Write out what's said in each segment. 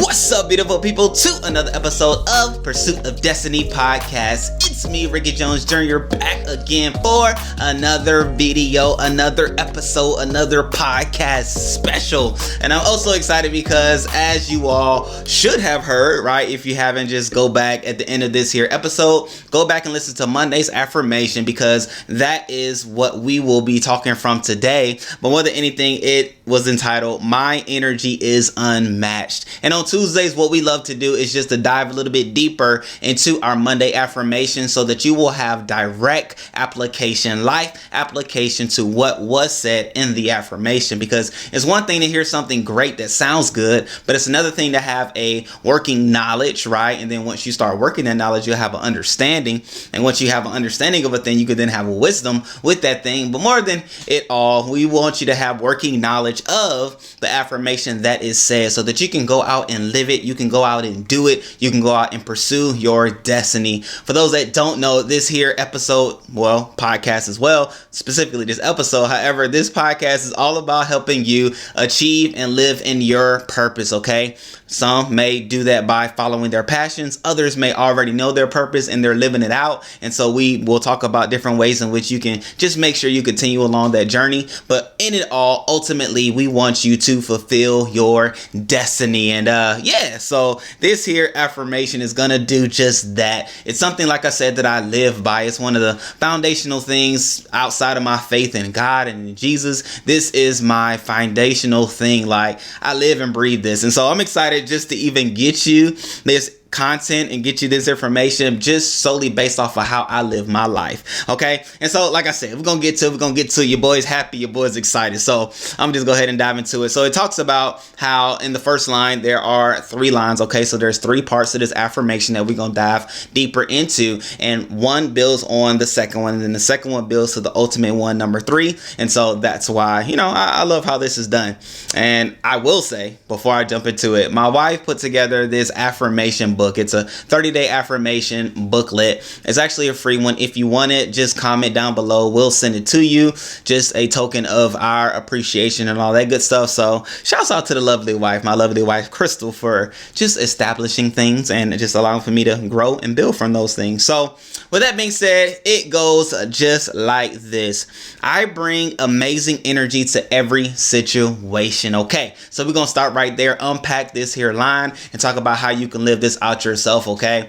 What's up, beautiful people, to another episode of Pursuit of Destiny podcast. It's me, Ricky Jones Jr., back again for another video, another episode, another podcast special. And I'm also excited because, as you all should have heard, right, if you haven't, just go back at the end of this here episode, go back and listen to Monday's affirmation, because that is what we will be talking from today. But more than anything, it was entitled, My Energy is Unmatched. And on Tuesdays, what we love to do is just to dive a little bit deeper into our Monday affirmation so that you will have direct application, life application to what was said in the affirmation. Because it's one thing to hear something great that sounds good, but it's another thing to have a working knowledge, right? And then once you start working that knowledge, you'll have an understanding. And once you have an understanding of a thing, you could then have a wisdom with that thing. But more than it all, we want you to have working knowledge of the affirmation that is said so that you can go out and live it. You can go out and do it. You can go out and pursue your destiny. For those that don't know, this here episode, well, podcast as well, specifically this episode. However, this podcast is all about helping you achieve and live in your purpose, okay? Some may do that by following their passions. Others may already know their purpose and they're living it out. And so we will talk about different ways in which you can just make sure you continue along that journey. But in it all, ultimately, we want you to fulfill your destiny. And so this here affirmation is going to do just that. It's something, like I said, that I live by. It's one of the foundational things outside of my faith in God and in Jesus. This is my foundational thing. Like, I live and breathe this. And so I'm excited just to even get you this content and get you this information just solely based off of how I live my life. Okay. And so, like I said, we're going to get to your boys happy, your boys excited. So I'm just go ahead and dive into it. So it talks about how in the first line, there are 3 lines. Okay. So there's 3 parts to this affirmation that we're going to dive deeper into. And one builds on the second one. And then the second one builds to the ultimate one, number 3. And so that's why, I love how this is done. And I will say, before I jump into it, my wife put together this affirmation book. It's a 30-day affirmation booklet. It's actually a free one. If you want it, just comment down below. We'll send it to you. Just a token of our appreciation and all that good stuff. So shouts out to the lovely wife, my lovely wife, Crystal, for just establishing things and just allowing for me to grow and build from those things. So with that being said, it goes just like this. I bring amazing energy to every situation. Okay, so we're going to start right there, unpack this here line and talk about how you can live this out yourself. Okay,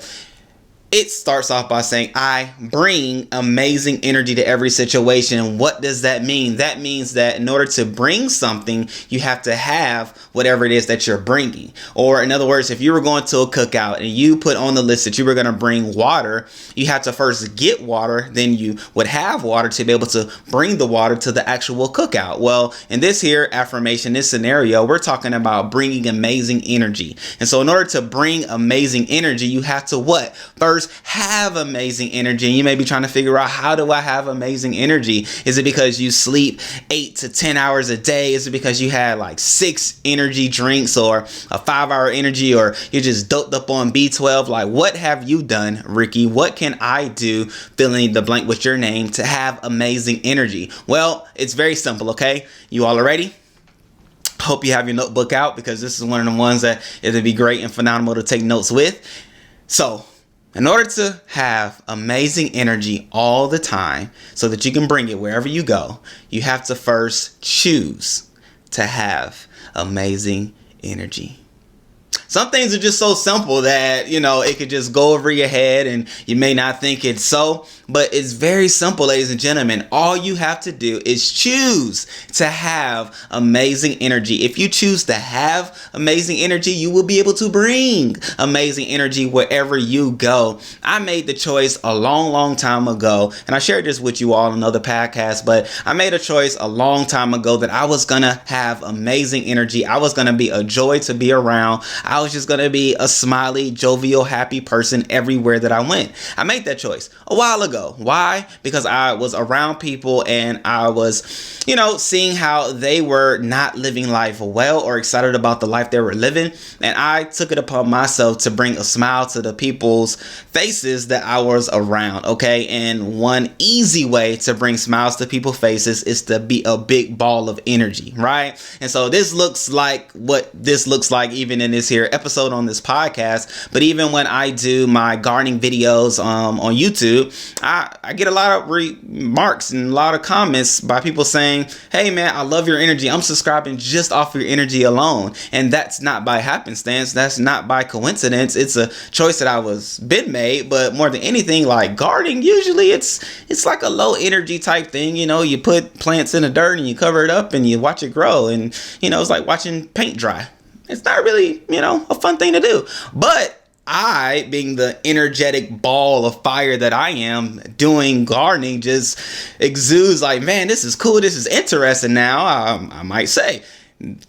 it starts off by saying, I bring amazing energy to every situation. What does that mean? That means that in order to bring something, you have to have whatever it is that you're bringing. Or in other words, if you were going to a cookout and you put on the list that you were going to bring water, you have to first get water, then you would have water to be able to bring the water to the actual cookout. Well, in this here affirmation, this scenario, we're talking about bringing amazing energy. And so in order to bring amazing energy, you have to what? First, have amazing energy. And you may be trying to figure out, how do I have amazing energy? Is it because you sleep 8 to 10 hours a day? Is it because you had like 6 energy drinks or a 5-hour energy, or you're just doped up on B12? Like, what have you done, Ricky? What can I do, fill in the blank with your name, to have amazing energy? Well, it's very simple. Okay, you all are ready? Hope you have your notebook out, because this is one of the ones that it'd be great and phenomenal to take notes with. So in order to have amazing energy all the time so that you can bring it wherever you go, you have to first choose to have amazing energy. Some things are just so simple that, it could just go over your head and you may not think it's so, but it's very simple, ladies and gentlemen. All you have to do is choose to have amazing energy. If you choose to have amazing energy, you will be able to bring amazing energy wherever you go. I made the choice a long time ago, and I shared this with you all in another podcast, but I made a choice a long time ago that I was going to have amazing energy. I was going to be a joy to be around. I was just going to be a smiley, jovial, happy person everywhere that I went. I made that choice a while ago. Why? Because I was around people and I was, seeing how they were not living life well or excited about the life they were living. And I took it upon myself to bring a smile to the people's faces that I was around. Okay. And one easy way to bring smiles to people's faces is to be a big ball of energy. Right. And so this looks like what this looks like even in this here episode on this podcast, but even when I do my gardening videos on YouTube, I get a lot of remarks and a lot of comments by people saying, hey man, I love your energy. I'm subscribing just off your energy alone. And that's not by happenstance. That's not by coincidence. It's a choice that I was been made, but more than anything, like gardening, usually it's like a low energy type thing. You know, you put plants in the dirt and you cover it up and you watch it grow, and you know, it's like watching paint dry. It's not really, you know, a fun thing to do. But I, being the energetic ball of fire that I am, doing gardening just exudes like, man, this is cool. This is interesting. Now, I might say,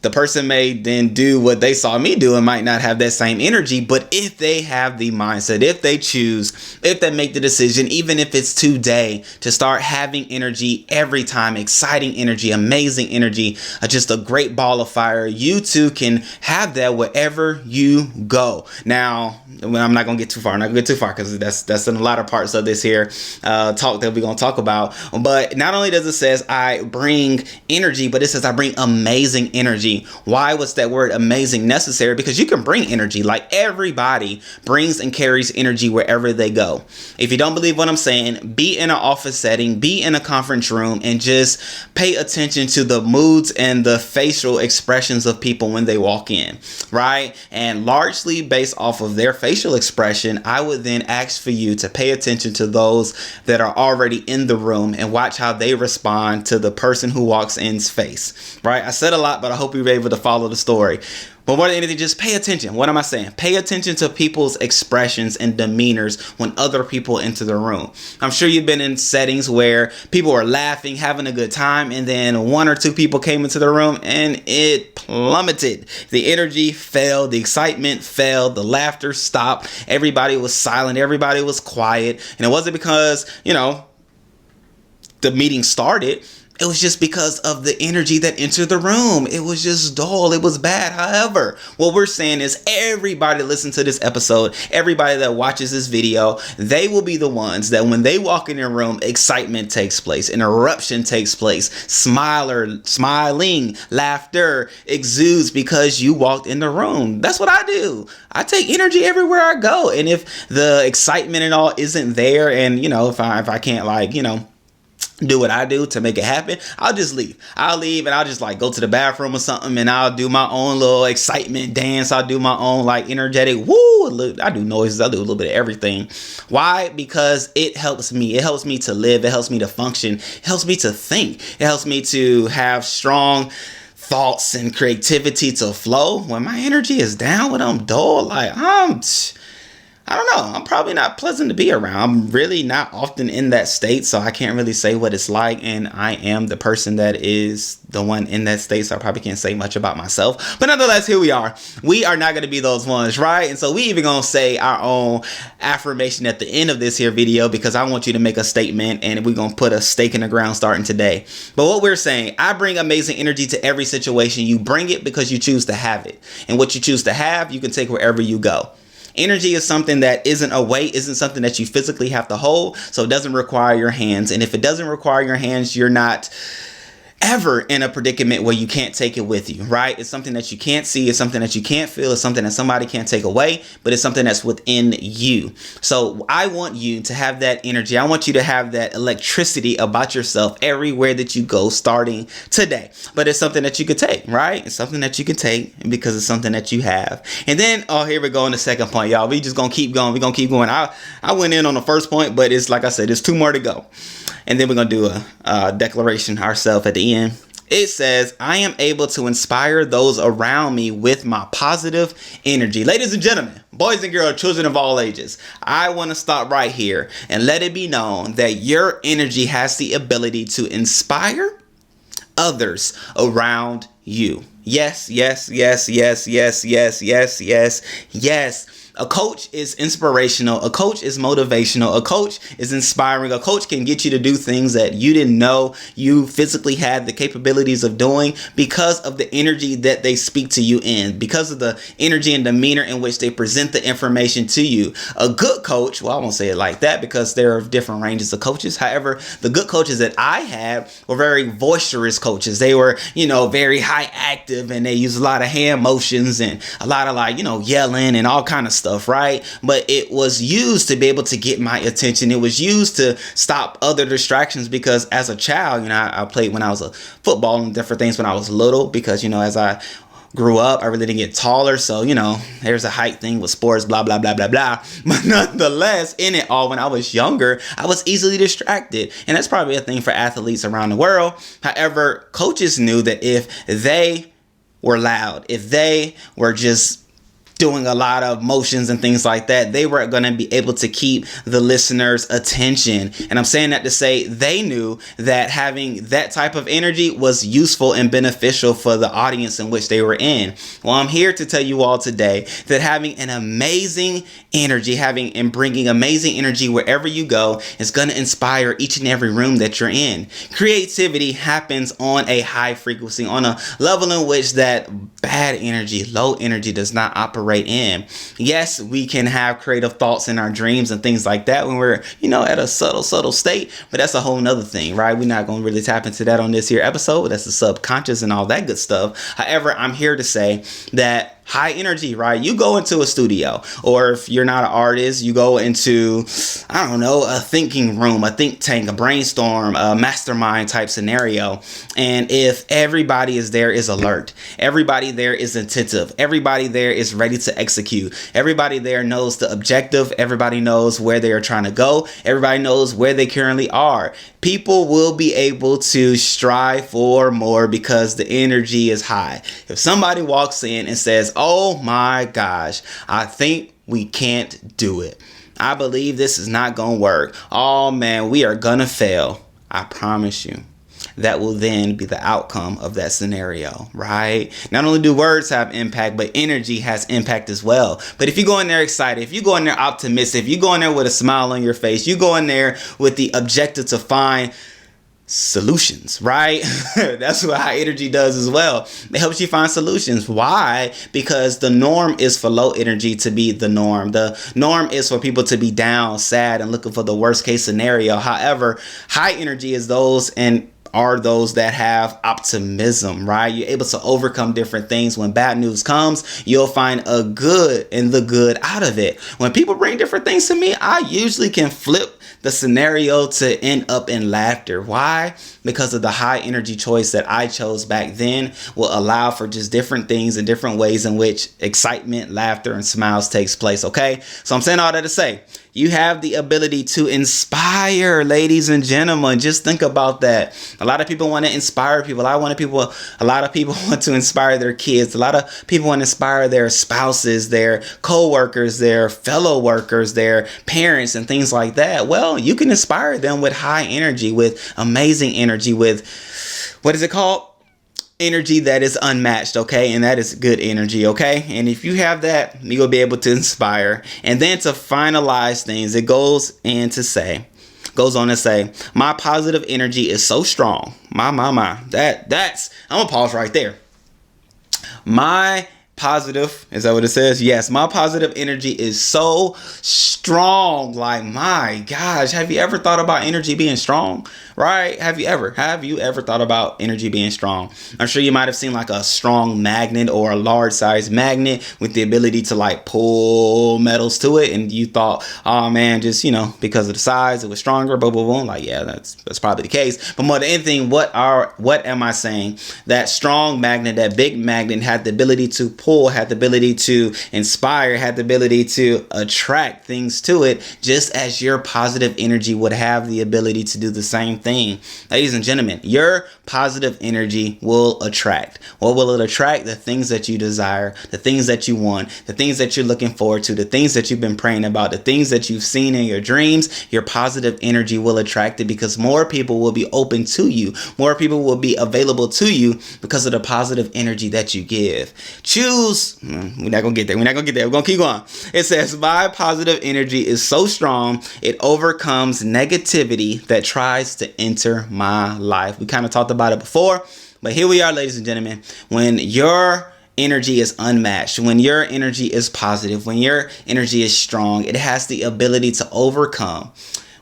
the person may then do what they saw me do and might not have that same energy. But if they have the mindset, if they choose, if they make the decision, even if it's today, to start having energy every time, exciting energy, amazing energy, just a great ball of fire, you too can have that wherever you go. Now, I'm not going to get too far. I'm not going to get too far because that's in a lot of parts of this here talk that we're going to talk about. But not only does it says I bring energy, but it says I bring amazing energy. Why was that word amazing necessary? Because you can bring energy. Like everybody brings and carries energy wherever they go. If you don't believe what I'm saying, be in an office setting, be in a conference room, and just pay attention to the moods and the facial expressions of people when they walk in, right? And largely based off of their facial expression, I would then ask for you to pay attention to those that are already in the room and watch how they respond to the person who walks in's face, right? I said a lot, but I hope you were able to follow the story. But more than anything, just pay attention. What am I saying? Pay attention to people's expressions and demeanors when other people enter the room. I'm sure you've been in settings where people are laughing, having a good time, and then one or two people came into the room and it plummeted. The energy fell, the excitement fell, the laughter stopped. Everybody was silent, everybody was quiet. And it wasn't because, you know, the meeting started. It was just because of the energy that entered the room. It was just dull. It was bad. However, what we're saying is everybody listen to this episode, everybody that watches this video, they will be the ones that when they walk in their room, excitement takes place, an eruption takes place, smiling, laughter exudes because you walked in the room. That's what I do. I take energy everywhere I go. And if the excitement and all isn't there, and you know, if I can't, like, you know, do what I do to make it happen, I'll just leave. I'll leave and I'll just like go to the bathroom or something, and I'll do my own little excitement dance. I'll do my own like energetic woo. I do noises. I do a little bit of everything. Why? Because it helps me. It helps me to live. It helps me to function. It helps me to think. It helps me to have strong thoughts and creativity to flow. When my energy is down, when I'm dull, like I don't know. I'm probably not pleasant to be around. I'm really not often in that state, so I can't really say what it's like. And I am the person that is the one in that state, so I probably can't say much about myself. But nonetheless, here we are. We are not going to be those ones, right? And so we even going to say our own affirmation at the end of this here video, because I want you to make a statement, and we're going to put a stake in the ground starting today. But what we're saying, I bring amazing energy to every situation. You bring it because you choose to have it. And what you choose to have, you can take wherever you go. Energy is something that isn't a weight, isn't something that you physically have to hold, so it doesn't require your hands. And if it doesn't require your hands, you're not ever in a predicament where you can't take it with you, right? It's something that you can't see, it's something that you can't feel, it's something that somebody can't take away, but it's something that's within you. So I want you to have that energy. I want you to have that electricity about yourself everywhere that you go starting today. But it's something that you could take, right? It's something that you can take because it's something that you have. And then, oh, here we go on the second point, y'all. We just gonna keep going. We're gonna keep going. I went in on the first point, but it's like I said, there's two more to go. And then we're going to do a declaration ourselves at the end. It says, I am able to inspire those around me with my positive energy. Ladies and gentlemen, boys and girls, children of all ages, I want to stop right here and let it be known that your energy has the ability to inspire others around you. Yes, yes, yes, yes, yes, yes, yes, yes, yes. A coach is inspirational. A coach is motivational. A coach is inspiring. A coach can get you to do things that you didn't know you physically had the capabilities of doing because of the energy that they speak to you in, because of the energy and demeanor in which they present the information to you. A good coach, well, I won't say it like that because there are different ranges of coaches. However, the good coaches that I had were very boisterous coaches. They were, very high active. active and they use a lot of hand motions and a lot of like, yelling and all kind of stuff, right? But it was used to be able to get my attention. It was used to stop other distractions because as a child, I played when I was a football and different things when I was little because, as I grew up, I really didn't get taller. So, there's a height thing with sports, blah, blah, blah, blah, blah. But nonetheless, in it all, when I was younger, I was easily distracted. And that's probably a thing for athletes around the world. However, coaches knew that if they were loud, if they were just doing a lot of motions and things like that, they were going to be able to keep the listeners' attention. And I'm saying that to say they knew that having that type of energy was useful and beneficial for the audience in which they were in. Well, I'm here to tell you all today that having an amazing energy, and bringing amazing energy wherever you go is going to inspire each and every room that you're in. Creativity happens on a high frequency, on a level in which that bad energy, low energy does not operate in. Yes, we can have creative thoughts in our dreams and things like that when we're, at a subtle state, but that's a whole nother thing, right? We're not going to really tap into that on this here episode. That's the subconscious and all that good stuff. However, I'm here to say that high energy, right? You go into a studio, or if you're not an artist, you go into, a thinking room, a think tank, a brainstorm, a mastermind type scenario. And if everybody is there is alert, everybody there is attentive, everybody there is ready to execute, everybody there knows the objective, everybody knows where they are trying to go, everybody knows where they currently are, people will be able to strive for more because the energy is high. If somebody walks in and says, "Oh my gosh, I think we can't do it. I believe this is not going to work. Oh man, we are going to fail." I promise you, that will then be the outcome of that scenario, right? Not only do words have impact, but energy has impact as well. But if you go in there excited, if you go in there optimistic, if you go in there with a smile on your face, you go in there with the objective to find solutions, right? That's what high energy does as well. It helps you find solutions. Why? Because the norm is for low energy to be the norm. The norm is for people to be down, sad, and looking for the worst case scenario. However, high energy is those that have optimism, right? You're able to overcome different things. When bad news comes, you'll find a good and the good out of it. When people bring different things to me, I usually can flip the scenario to end up in laughter. Why? Because of the high energy choice that I chose back then will allow for just different things and different ways in which excitement, laughter, and smiles takes place. Okay. So I'm saying all that to say, you have the ability to inspire, ladies and gentlemen. Just think about that. A lot of people want to inspire people. A lot of people want to inspire their kids. A lot of people want to inspire their spouses, their co-workers, their fellow workers, their parents, and things like that. Well, you can inspire them with high energy, with amazing energy, with, what is it called? Energy that is unmatched, okay? And that is good energy, okay? And if you have that, you'll be able to inspire. And then to finalize things, it goes on to say, my positive energy is so strong. I'm gonna pause right there. Is that what it says? Yes, my positive energy is so strong. Like, my gosh, have you ever thought about energy being strong? Right? Have you ever thought about energy being strong? I'm sure you might have seen like a strong magnet or a large size magnet with the ability to like pull metals to it. And you thought, oh man, just, because of the size, it was stronger, boom, boom, boom. Like, yeah, that's probably the case. But more than anything, what am I saying? That strong magnet, that big magnet had the ability to pull, had the ability to inspire, had the ability to attract things to it, just as your positive energy would have the ability to do the same thing. Ladies and gentlemen, your positive energy will attract. What will it attract? The things that you desire, the things that you want, the things that you're looking forward to, the things that you've been praying about, the things that you've seen in your dreams. Your positive energy will attract it because more people will be open to you. More people will be available to you because of the positive energy that you give. Choose. We're not going to get there. We're going to keep going. It says, my positive energy is so strong, it overcomes negativity that tries to enter my life. We kind of talked about it before, but here we are, ladies and gentlemen. When your energy is unmatched, when your energy is positive, when your energy is strong, it has the ability to overcome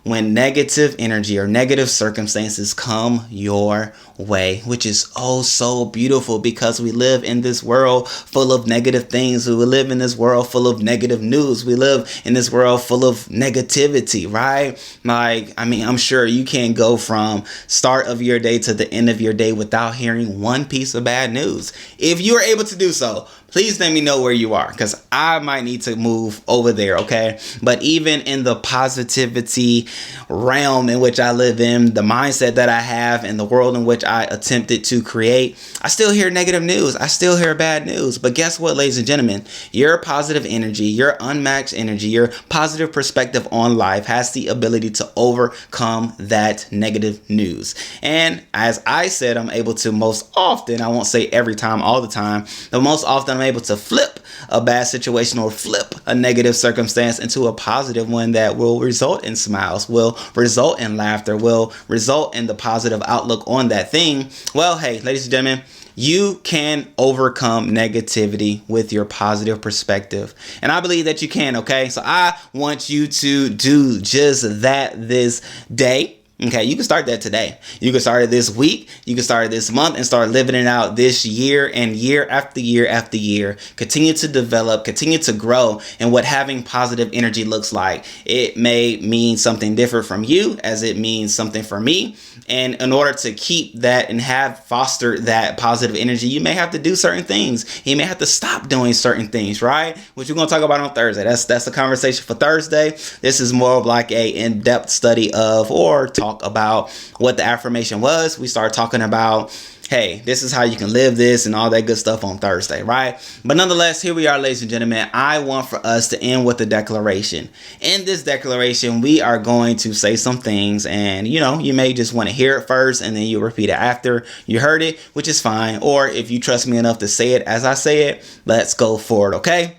when negative energy or negative circumstances come your way, which is oh so beautiful, because we live in this world full of negative things. We live in this world full of negative news. We live in this world full of negativity, right? Like, I mean, I'm sure you can't go from start of your day to the end of your day without hearing one piece of bad news. If you are able to do so, please let me know where you are, because I might need to move over there, okay? But even in the positivity realm in which I live in, the mindset that I have, and the world in which I attempted to create, I still hear negative news. I still hear bad news. But guess what, ladies and gentlemen? Your positive energy, your unmatched energy, your positive perspective on life has the ability to overcome that negative news. And as I said, I'm able to most often, I won't say every time, all the time, but most often I'm able to flip a bad situation or flip a negative circumstance into a positive one that will result in smiles, will result in laughter, will result in the positive outlook on that thing. Well, hey, ladies and gentlemen, you can overcome negativity with your positive perspective. And I believe that you can, okay? So I want you to do just that this day. Okay, you can start that today. You can start it this week. You can start it this month and start living it out this year, and year after year after year. Continue to develop, continue to grow in what having positive energy looks like. It may mean something different from you as it means something for me. And in order to keep that and foster that positive energy, you may have to do certain things. You may have to stop doing certain things, right? Which we're going to talk about on Thursday. That's the conversation for Thursday. This is more of like a in-depth study of, or talk about what the affirmation was. We start talking about, hey, this is how you can live this and all that good stuff on Thursday, right? But nonetheless, here we are, ladies and gentlemen. I want for us to end with a declaration. In this declaration, we are going to say some things, and you may just want to hear it first and then you repeat it after you heard it, which is fine. Or if you trust me enough to say it as I say it, let's go for it, okay?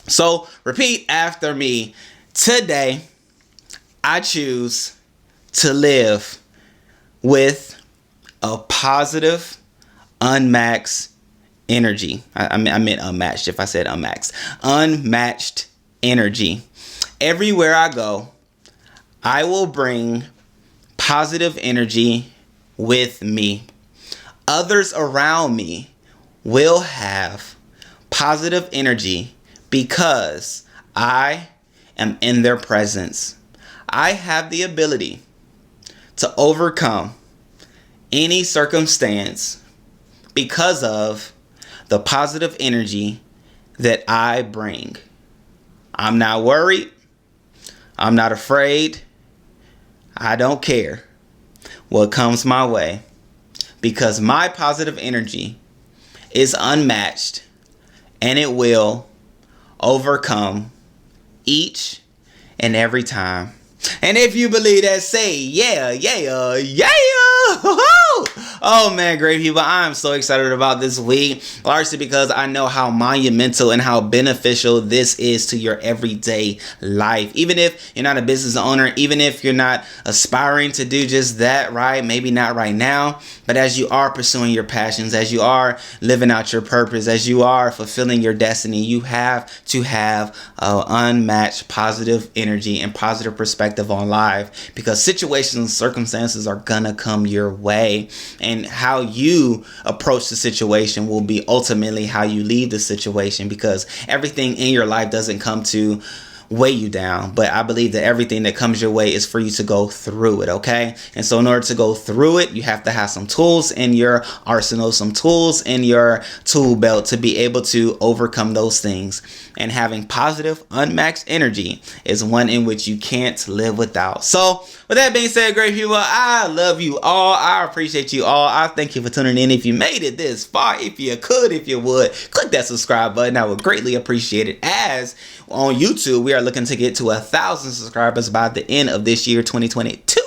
So repeat after me. Today, I choose to live with a positive, unmatched energy. I meant unmatched if I said unmatched. Unmatched energy. Everywhere I go, I will bring positive energy with me. Others around me will have positive energy because I am in their presence. I have the ability to overcome any circumstance because of the positive energy that I bring. I'm not worried. I'm not afraid. I don't care what comes my way, because my positive energy is unmatched and it will overcome each and every time. And if you believe that, say yeah. Oh man, great people. I'm so excited about this week, largely because I know how monumental and how beneficial this is to your everyday life. Even if you're not a business owner, even if you're not aspiring to do just that, right? Maybe not right now, but as you are pursuing your passions, as you are living out your purpose, as you are fulfilling your destiny, you have to have unmatched positive energy and positive perspective on life, because situations and circumstances are gonna come your way. And how you approach the situation will be ultimately how you leave the situation, because everything in your life doesn't come to weigh you down, but I believe that everything that comes your way is for you to go through it, okay? And so in order to go through it, you have to have some tools in your arsenal, some tools in your tool belt to be able to overcome those things. And having positive, unmatched energy is one in which you can't live without. So with that being said, great people, I love you all. I appreciate you all. I thank you for tuning in. If you made it this far, if you would, click that subscribe button. I would greatly appreciate it. As on YouTube, we are looking to get to 1,000 subscribers by the end of this year, 2022.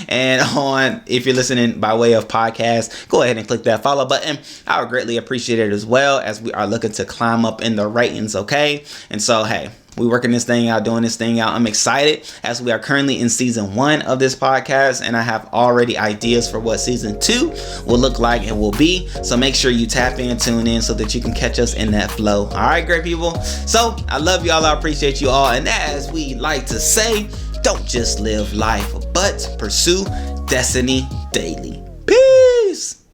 And if you're listening by way of podcast, go ahead and click that follow button. I would greatly appreciate it, as well as we are looking to climb up in the ratings, okay? And so, hey, we working this thing out, doing this thing out. I'm excited as we are currently in season 1 of this podcast, and I have already ideas for what season 2 will look like and will be. So make sure you tap in, tune in, so that you can catch us in that flow. All right, great people. So I love y'all. I appreciate you all. And as we like to say, Don't just live life, but pursue destiny daily.